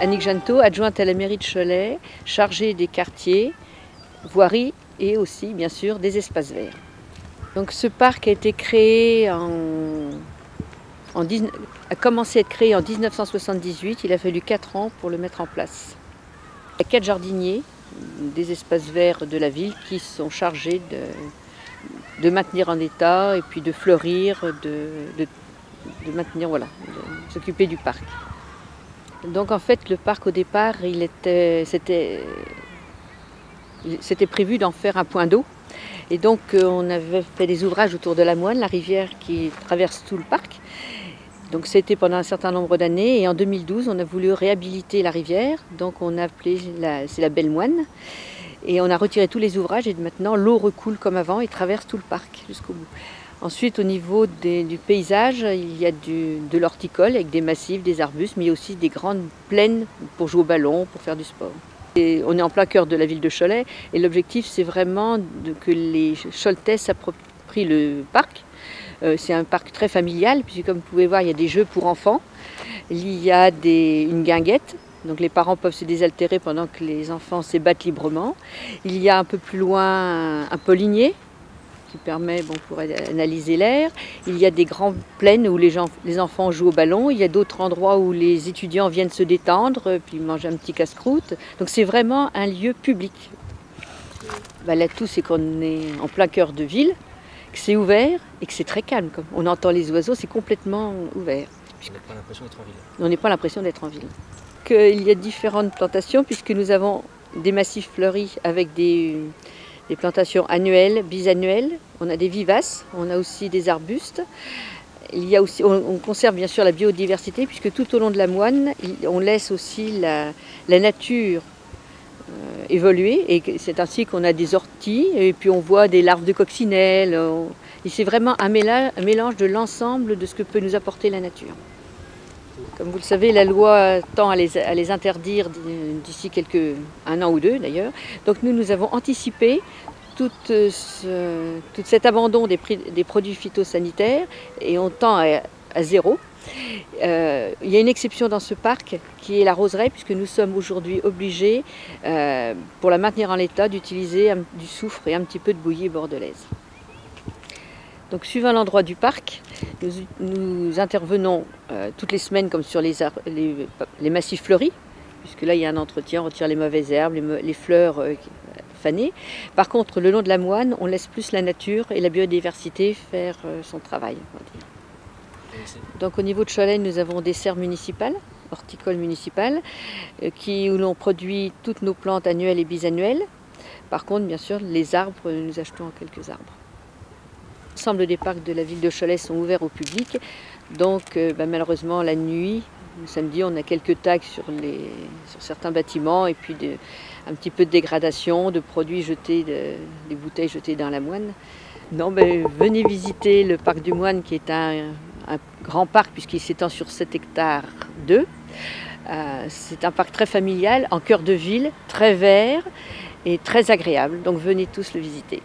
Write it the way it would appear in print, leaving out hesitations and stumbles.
Annick Jantot, adjointe à la mairie de Cholet, chargée des quartiers, voiries et aussi, bien sûr, des espaces verts. Donc ce parc a été créé a commencé à être créé en 1978. Il a fallu 4 ans pour le mettre en place. Il y a 4 jardiniers des espaces verts de la ville qui sont chargés de maintenir en état et puis de fleurir, de maintenir, voilà, de s'occuper du parc. Donc en fait, le parc au départ, c'était prévu d'en faire un point d'eau. Et donc on avait fait des ouvrages autour de la Moine, la rivière qui traverse tout le parc. Donc c'était pendant un certain nombre d'années et en 2012 on a voulu réhabiliter la rivière, donc on a appelé c'est la Belle Moine et on a retiré tous les ouvrages et maintenant l'eau recoule comme avant et traverse tout le parc jusqu'au bout. Ensuite au niveau du paysage, il y a de l'horticole avec des massifs, des arbustes, mais il y a aussi des grandes plaines pour jouer au ballon, pour faire du sport. Et on est en plein cœur de la ville de Cholet et l'objectif c'est vraiment que les Choletais s'approprient le parc. C'est un parc très familial, puisque comme vous pouvez voir, il y a des jeux pour enfants, il y a une guinguette, donc les parents peuvent se désaltérer pendant que les enfants s'ébattent librement. Il y a un peu plus loin un pollinier qui permet pour analyser l'air. Il y a des grandes plaines où les enfants jouent au ballon. Il y a d'autres endroits où les étudiants viennent se détendre, puis manger un petit casse-croûte. Donc c'est vraiment un lieu public. L'atout, c'est qu'on est en plein cœur de ville, que c'est ouvert et que c'est très calme. Comme on entend les oiseaux, c'est complètement ouvert. On n'a pas l'impression d'être en ville. On n'est pas l'impression d'être en ville. Il y a différentes plantations puisque nous avons des massifs fleuris avec des plantations annuelles, bisannuelles. On a des vivaces, on a aussi des arbustes. Il y a aussi, on conserve bien sûr la biodiversité puisque tout au long de la Moine, on laisse aussi la nature évoluer et c'est ainsi qu'on a des orties et puis on voit des larves de coccinelles. Et c'est vraiment un mélange de l'ensemble de ce que peut nous apporter la nature. Comme vous le savez, la loi tend à les interdire d'ici un an ou deux d'ailleurs. Donc nous avons anticipé tout cet abandon des produits phytosanitaires et on tend à zéro. Il y a une exception dans ce parc qui est la roseraie puisque nous sommes aujourd'hui obligés, pour la maintenir en l'état, d'utiliser du soufre et un petit peu de bouillie bordelaise. Donc suivant l'endroit du parc, nous intervenons toutes les semaines comme sur les massifs fleuris, puisque là il y a un entretien, on retire les mauvaises herbes, les fleurs fanées. Par contre, le long de la Moine, on laisse plus la nature et la biodiversité faire son travail, on va dire. Donc au niveau de Cholet, nous avons des serres municipales, horticoles municipales, où l'on produit toutes nos plantes annuelles et bisannuelles. Par contre, bien sûr, les arbres, nous achetons quelques arbres. L'ensemble des parcs de la ville de Cholet sont ouverts au public, donc malheureusement la nuit, le samedi, on a quelques tags sur certains bâtiments et puis un petit peu de dégradation, de produits jetés, des bouteilles jetées dans la Moine. Non, venez visiter le parc du Moine qui est un grand parc puisqu'il s'étend sur 7 hectares 2. C'est un parc très familial, en cœur de ville, très vert et très agréable, donc venez tous le visiter.